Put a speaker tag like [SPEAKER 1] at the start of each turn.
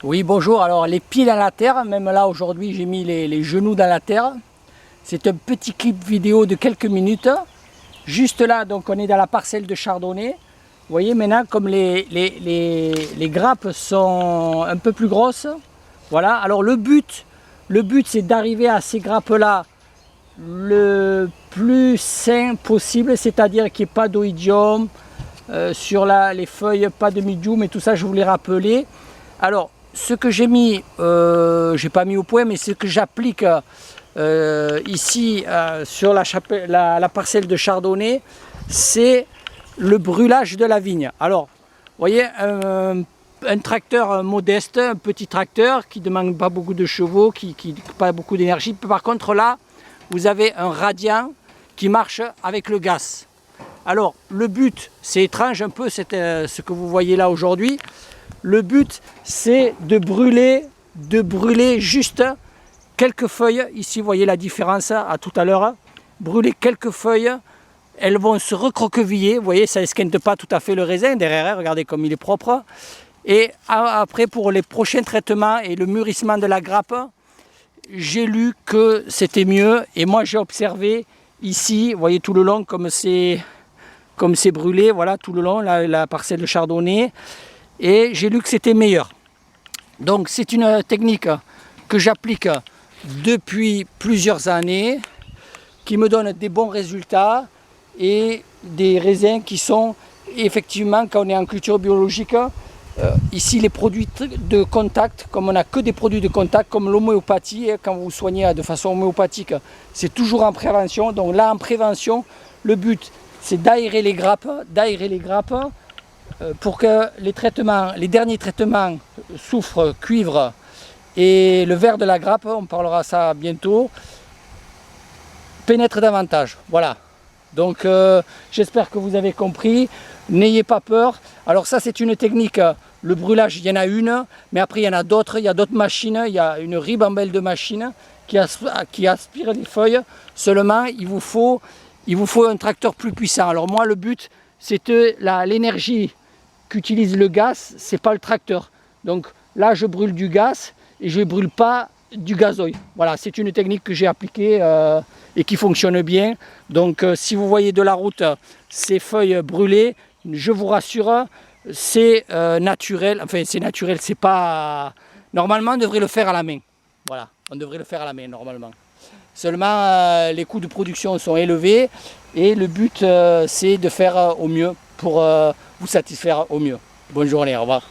[SPEAKER 1] Oui, bonjour. Alors, les pieds dans la terre, même là aujourd'hui, j'ai mis les genoux dans la terre. C'est un petit clip vidéo de quelques minutes. Juste là, donc, on est dans la parcelle de chardonnay. Vous voyez maintenant, comme les grappes sont un peu plus grosses. Voilà. Alors, le but c'est d'arriver à ces grappes-là le plus sain possible, c'est-à-dire qu'il n'y ait pas d'oïdium sur les feuilles, pas de mydium et tout ça, je vous l'ai rappelé. Alors, ce que j'ai mis, j'ai pas mis au point, mais ce que j'applique ici sur la parcelle de chardonnay, c'est le brûlage de la vigne. Alors, vous voyez, un tracteur modeste, un petit tracteur qui ne demande pas beaucoup de chevaux, qui n'a pas beaucoup d'énergie. Par contre, là, vous avez un radiant qui marche avec le gaz. Alors, le but, c'est étrange un peu, c'est ce que vous voyez là aujourd'hui. Le but, c'est de brûler juste quelques feuilles. Ici, vous voyez la différence à tout à l'heure. Brûler quelques feuilles, elles vont se recroqueviller. Vous voyez, ça n'esquinte pas tout à fait le raisin derrière. Regardez comme il est propre. Et après, pour les prochains traitements et le mûrissement de la grappe, j'ai lu que c'était mieux. Et moi, j'ai observé ici, vous voyez tout le long comme c'est brûlé, voilà, tout le long, la parcelle de chardonnay. Et j'ai lu que c'était meilleur. Donc c'est une technique que j'applique depuis plusieurs années, qui me donne des bons résultats et des raisins qui sont effectivement, quand on est en culture biologique, ici les produits de contact, comme on n'a que des produits de contact, comme l'homéopathie, quand vous soignez de façon homéopathique, c'est toujours en prévention. Donc là en prévention, le but c'est d'aérer les grappes, pour que les derniers traitements, soufre, cuivre et le verre de la grappe, on parlera ça bientôt, pénètrent davantage. Voilà. Donc j'espère que vous avez compris. N'ayez pas peur. Alors ça c'est une technique, le brûlage il y en a une, mais après il y en a d'autres, il y a d'autres machines, il y a une ribambelle de machines qui aspire les feuilles. Seulement il vous faut un tracteur plus puissant. Alors moi le but c'est que l'énergie qu'utilise le gaz, c'est pas le tracteur. Donc là je brûle du gaz et je ne brûle pas du gazoil. Voilà, c'est une technique que j'ai appliquée et qui fonctionne bien. Donc si vous voyez de la route ces feuilles brûlées, je vous rassure, c'est naturel. Enfin c'est naturel, c'est pas... Normalement on devrait le faire à la main. Voilà, on devrait le faire à la main normalement. Seulement les coûts de production sont élevés et le but c'est de faire au mieux pour vous satisfaire au mieux. Bonne journée, au revoir.